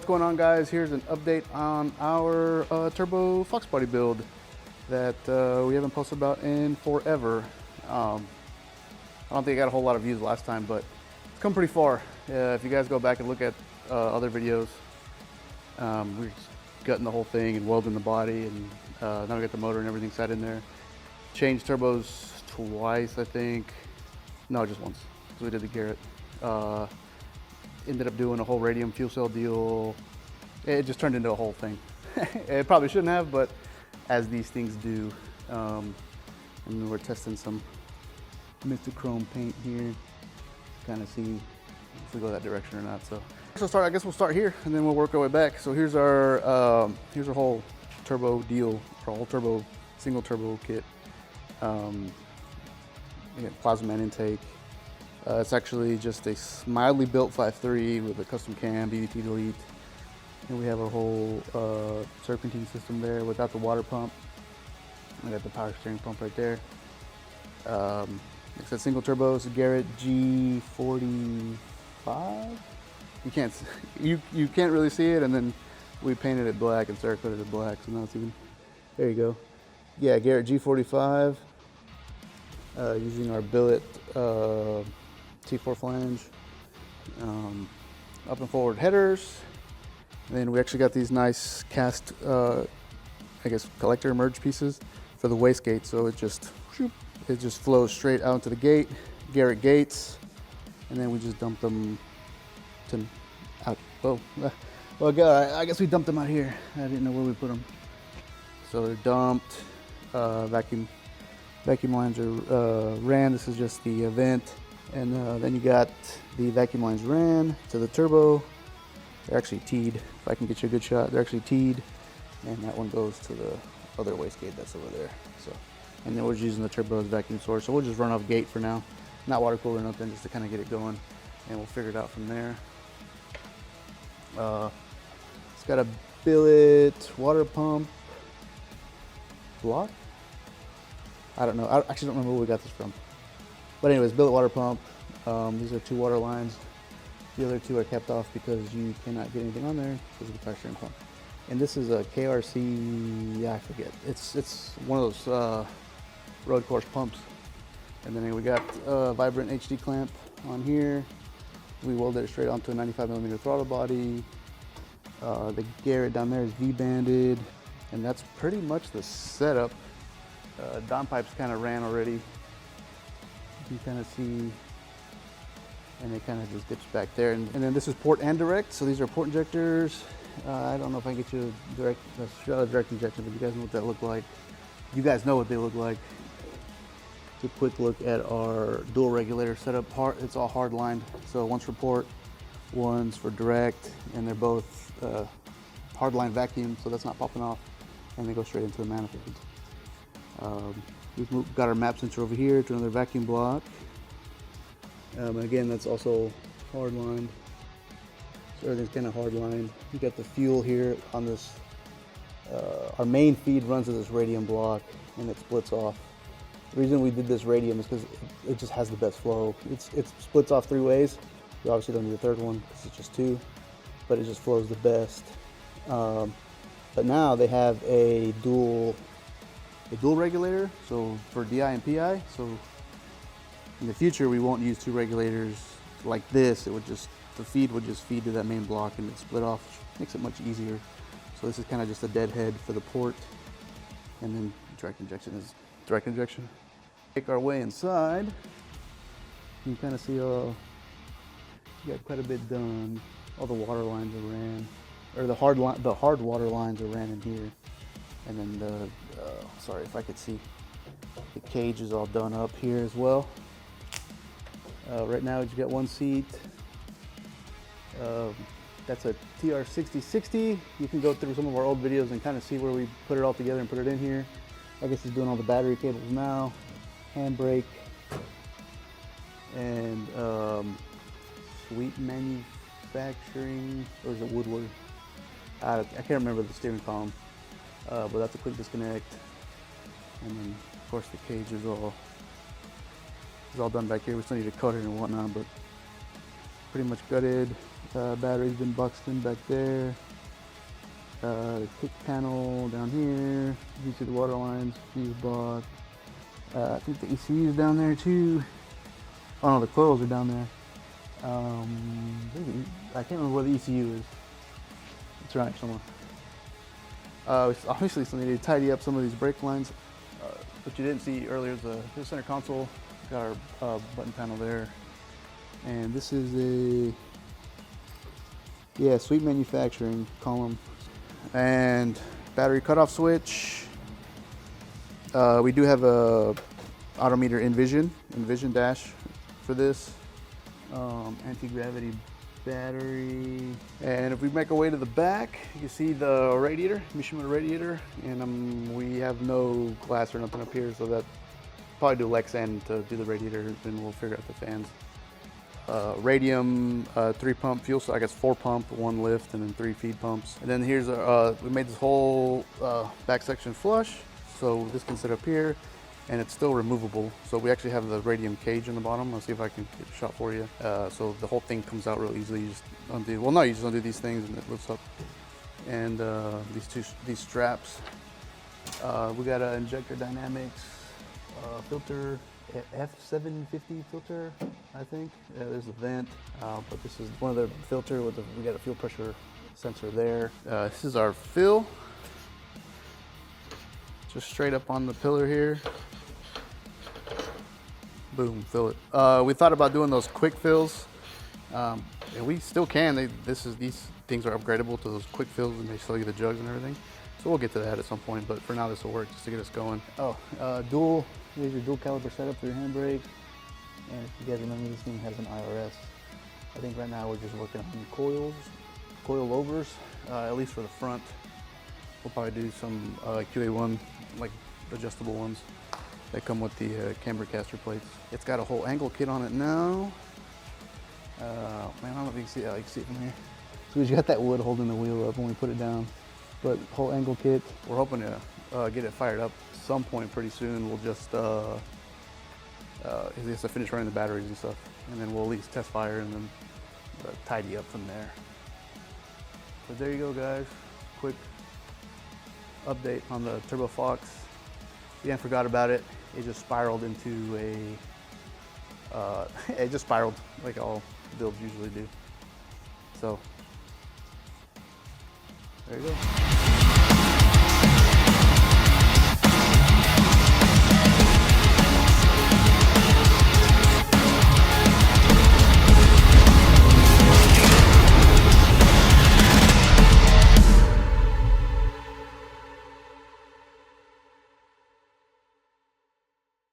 What's going on, guys? Here's an update on our Turbo Foxbody build that we haven't posted about in forever. I don't think I got a whole lot of views last time, but it's come pretty far. If you guys go back and look at other videos, we're just gutting the whole thing and welding the body, and now we got the motor and everything set in there. Changed turbos twice, I think. No, just once, because we did the Garrett. Ended up doing a whole radium fuel cell deal. It just turned into a whole thing. It probably shouldn't have, but as these things do. And we're testing some Mr. Chrome paint here, kind of see if we go that direction or not. So I guess we'll start here, and then we'll work our way back. So here's our whole turbo deal, our whole turbo, single turbo kit. We got plasma man intake. It's actually just a mildly built 5.3 with a custom cam, BVT delete. And we have our whole serpentine system there without the water pump. We got the power steering pump right there. Like I said, single turbos, Garrett G45. You can't really see it, and then we painted it black and Sarah coated it black, so now it's even. There you go. Yeah, Garrett G45. Using our billet T4 flange, up and forward headers, and then we actually got these nice cast, I guess, collector merge pieces for the wastegate. So it just flows straight out into the gate, Garrett gates, and then we just dump them out. Well, God, I guess we dumped them out here. I didn't know where we put them. So they're dumped. Vacuum lines are ran. This is just the vent. And then you got the vacuum lines ran to the turbo. They're actually teed. If I can get you a good shot, they're actually teed. And that one goes to the other wastegate that's over there. So, and then we're just using the turbo as vacuum source. So we'll just run off gate for now. Not water cooler or nothing, just to kind of get it going. And we'll figure it out from there. It's got a billet water pump block. I don't know. I actually don't remember where we got this from. But anyways, billet water pump. These are 2 water lines. The other 2 are kept off because you cannot get anything on there because of the pressure and pump. And this is a KRC, yeah, I forget. It's one of those road course pumps. And then we got a Vibrant HD clamp on here. We welded it straight onto a 95mm throttle body. The Garrett down there is V-banded. And that's pretty much the setup. Dom pipes kind of ran already. You can kind of see, and it kind of just dips back there. And then this is port and direct. So these are port injectors. I don't know if I can get you a shot of direct injection, but you guys know what that look like. You guys know what they look like. Take a quick look at our dual regulator setup. It's all hard lined. So one's for port, one's for direct, and they're both hard line vacuum, so that's not popping off, and they go straight into the manifold. We've got our map sensor over here to another vacuum block. Again, that's also hard lined. So everything's kind of hard lined. You got the fuel here on this. Our main feed runs to this radium block, and it splits off. The reason we did this radium is because it just has the best flow. It splits off 3 ways. You obviously don't need a third one because it's just 2, but it just flows the best. But now they have a dual regulator, so for DI and PI. So in the future, we won't use 2 regulators like this. The feed would just feed to that main block, and it split off, which makes it much easier. So this is kind of just a deadhead for the port, and then direct injection is direct injection. Make our way inside. You can kind of see we got quite a bit done. All the water lines are ran, or the hard water lines are ran in here. And then sorry if I could see, the cage is all done up here as well. Right now you got 1 seat. That's a TR6060. You can go through some of our old videos and kind of see where we put it all together and put it in here. I guess he's doing all the battery cables now. Handbrake. And Sweet Manufacturing, or is it Woodward? I can't remember the steering column. But that's a quick disconnect, and then of course the cage is all done back here. We still need to cut it and whatnot, but pretty much gutted. Battery's been Buxton back there. Kick panel down here. You see the water lines, fuse block. I think the ECU is down there too. Oh no, the coils are down there. I can't remember where the ECU is. It's around somewhere. We obviously still need to tidy up some of these brake lines. What you didn't see earlier is the center console. Got our button panel there. And this is Sweet Manufacturing column. And battery cutoff switch. We do have a Autometer Envision dash for this. Anti-gravity battery. And if we make our way to the back, you can see the radiator, Mishima radiator. And we have no glass or nothing up here, so that probably do Lexan to do the radiator, then we'll figure out the fans. Radium 3-pump fuel, so I guess 4-pump, 1 lift, and then 3 feed pumps. And then here's we made this whole back section flush, so this can sit up here, and it's still removable. So we actually have the radium cage in the bottom. I'll see if I can get a shot for you. So the whole thing comes out real easily. You just undo. Well, no, you just undo these things, and it lifts up. And these straps. We got an Injector Dynamics filter. F750 filter, I think. There's the vent, but this is one of the filter with we got a fuel pressure sensor there. This is our fill, just straight up on the pillar here. Boom, fill it. We thought about doing those quick fills, and we still can. These things are upgradable to those quick fills, and they sell you the jugs and everything. So we'll get to that at some point, but for now this will work just to get us going. Here's your dual caliper setup for your handbrake. And if you guys remember, this thing has an IRS. I think right now we're just working on coil overs, at least for the front. We'll probably do some QA1, like adjustable ones that come with the camber caster plates. It's got a whole angle kit on it now. Man, I don't know if you can see it. You can see it from here. So we got that wood holding the wheel up when we put it down. But whole angle kit. We're hoping to get it fired up some point pretty soon. We'll just he has to finish running the batteries and stuff, and then we'll at least test fire and then tidy up from there. But there you go, guys. Quick update on the Turbo Fox. Yeah, I forgot about it. It just spiraled into it just spiraled like all builds usually do. So there you go.